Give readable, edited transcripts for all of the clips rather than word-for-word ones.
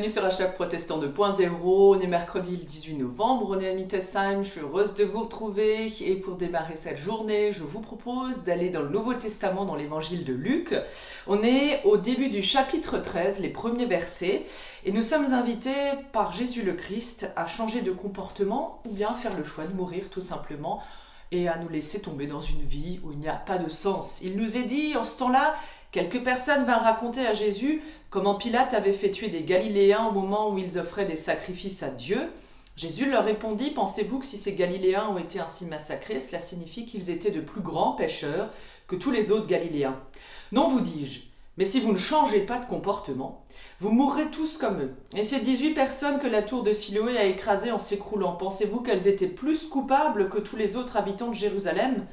bienvenue sur Hashtag Protestant 2.0, on est mercredi le 18 novembre, on est à Mittelsheim, je suis heureuse de vous retrouver et pour démarrer cette journée, je vous propose d'aller dans le Nouveau Testament, dans l'évangile de Luc. On est au début du chapitre 13, les premiers versets, et nous sommes invités par Jésus le Christ à changer de comportement ou bien faire le choix de mourir tout simplement et à nous laisser tomber dans une vie où il n'y a pas de sens. Il nous est dit en ce temps-là, quelques personnes vinrent raconter à Jésus comment Pilate avait fait tuer des Galiléens au moment où ils offraient des sacrifices à Dieu. Jésus leur répondit, pensez-vous que si ces Galiléens ont été ainsi massacrés, cela signifie qu'ils étaient de plus grands pécheurs que tous les autres Galiléens? Non, vous dis-je, mais si vous ne changez pas de comportement, vous mourrez tous comme eux. Et ces 18 personnes que la tour de Siloé a écrasées en s'écroulant, pensez-vous qu'elles étaient plus coupables que tous les autres habitants de Jérusalem?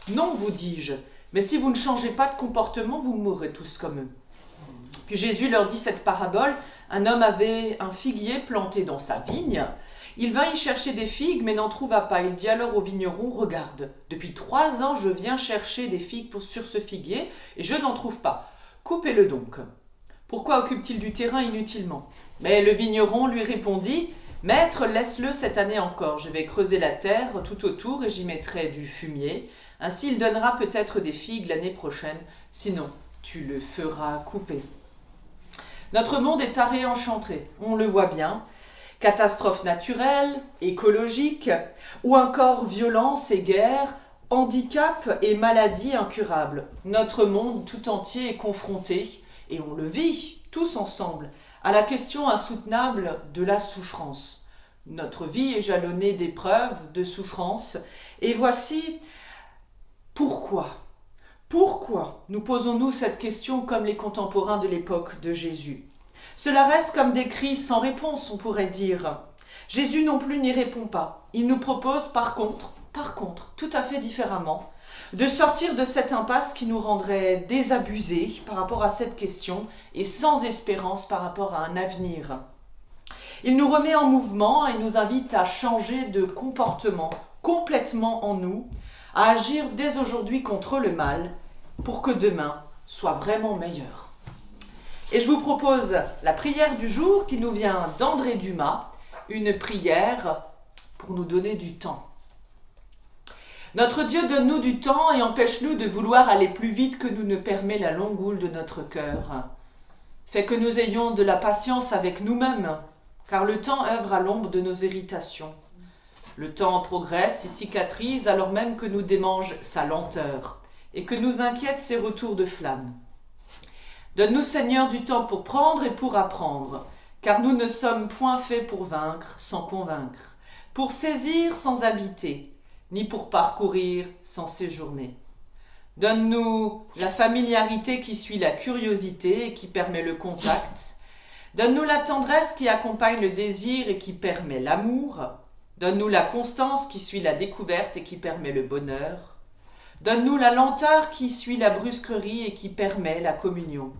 Non, vous dis-je, mais si vous ne changez pas de comportement, vous mourrez tous comme eux. Puis Jésus leur dit cette parabole. Un homme avait un figuier planté dans sa vigne. Il vint y chercher des figues, mais n'en trouva pas. Il dit alors au vigneron, regarde, depuis 3 ans je viens chercher des figues sur ce figuier, et je n'en trouve pas. Coupez-le donc. Pourquoi occupe-t-il du terrain inutilement? Mais le vigneron lui répondit, maître, laisse-le cette année encore. Je vais creuser la terre tout autour et j'y mettrai du fumier. Ainsi il donnera peut-être des figues l'année prochaine, sinon tu le feras couper. Notre monde est taré enchanté, on le voit bien. Catastrophes naturelles, écologiques, ou encore violence et guerre, handicap et maladies incurables. Notre monde tout entier est confronté, et on le vit tous ensemble, à la question insoutenable de la souffrance. Notre vie est jalonnée d'épreuves, de souffrances, et voici pourquoi. Pourquoi nous posons-nous cette question comme les contemporains de l'époque de Jésus? Cela reste comme des cris sans réponse, on pourrait dire. Jésus non plus n'y répond pas. Il nous propose par contre, tout à fait différemment, de sortir de cette impasse qui nous rendrait désabusés par rapport à cette question et sans espérance par rapport à un avenir. Il nous remet en mouvement et nous invite à changer de comportement complètement en nous, à agir dès aujourd'hui contre le mal pour que demain soit vraiment meilleur. Et je vous propose la prière du jour qui nous vient d'André Dumas, une prière pour nous donner du temps. Notre Dieu, donne-nous du temps et empêche-nous de vouloir aller plus vite que nous ne permet la longue houle de notre cœur. Fais que nous ayons de la patience avec nous-mêmes, car le temps œuvre à l'ombre de nos irritations. Le temps progresse et cicatrise alors même que nous démange sa lenteur et que nous inquiète ses retours de flamme. Donne-nous, Seigneur, du temps pour prendre et pour apprendre, car nous ne sommes point faits pour vaincre sans convaincre, pour saisir sans habiter, ni pour parcourir sans séjourner. Donne-nous la familiarité qui suit la curiosité et qui permet le contact. Donne-nous la tendresse qui accompagne le désir et qui permet l'amour. Donne-nous la constance qui suit la découverte et qui permet le bonheur. Donne-nous la lenteur qui suit la brusquerie et qui permet la communion.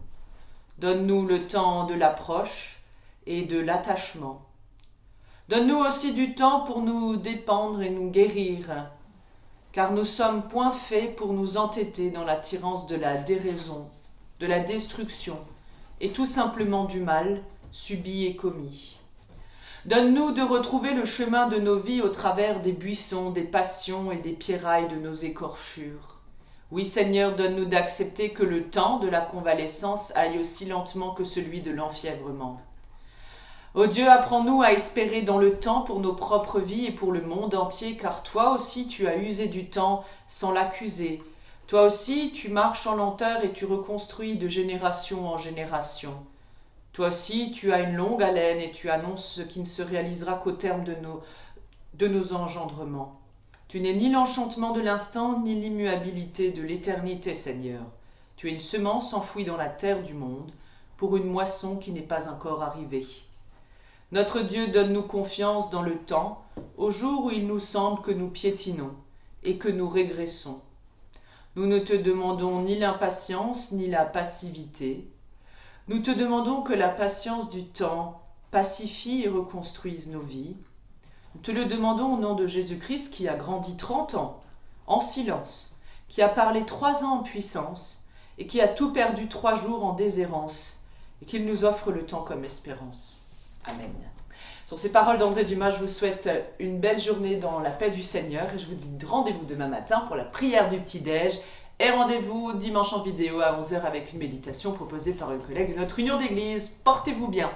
Donne-nous le temps de l'approche et de l'attachement. Donne-nous aussi du temps pour nous dépendre et nous guérir, car nous sommes point faits pour nous entêter dans l'attirance de la déraison, de la destruction et tout simplement du mal subi et commis. Donne-nous de retrouver le chemin de nos vies au travers des buissons, des passions et des pierrailles de nos écorchures. Oui, Seigneur, donne-nous d'accepter que le temps de la convalescence aille aussi lentement que celui de l'enfièvrement. Ô Dieu, apprends-nous à espérer dans le temps pour nos propres vies et pour le monde entier, car toi aussi tu as usé du temps sans l'accuser. Toi aussi tu marches en lenteur et tu reconstruis de génération en génération. Toi aussi, tu as une longue haleine et tu annonces ce qui ne se réalisera qu'au terme de nos engendrements. Tu n'es ni l'enchantement de l'instant, ni l'immuabilité de l'éternité, Seigneur. Tu es une semence enfouie dans la terre du monde, pour une moisson qui n'est pas encore arrivée. Notre Dieu, donne-nous confiance dans le temps, au jour où il nous semble que nous piétinons et que nous régressons. Nous ne te demandons ni l'impatience, ni la passivité. Nous te demandons que la patience du temps pacifie et reconstruise nos vies. Nous te le demandons au nom de Jésus-Christ qui a grandi 30 ans en silence, qui a parlé 3 ans en puissance et qui a tout perdu 3 jours en déshérence et qu'il nous offre le temps comme espérance. Amen. Sur ces paroles d'André Dumas, je vous souhaite une belle journée dans la paix du Seigneur et je vous dis rendez-vous demain matin pour la prière du petit-déj et rendez-vous dimanche en vidéo à 11 h avec une méditation proposée par une collègue de notre union d'église. Portez-vous bien.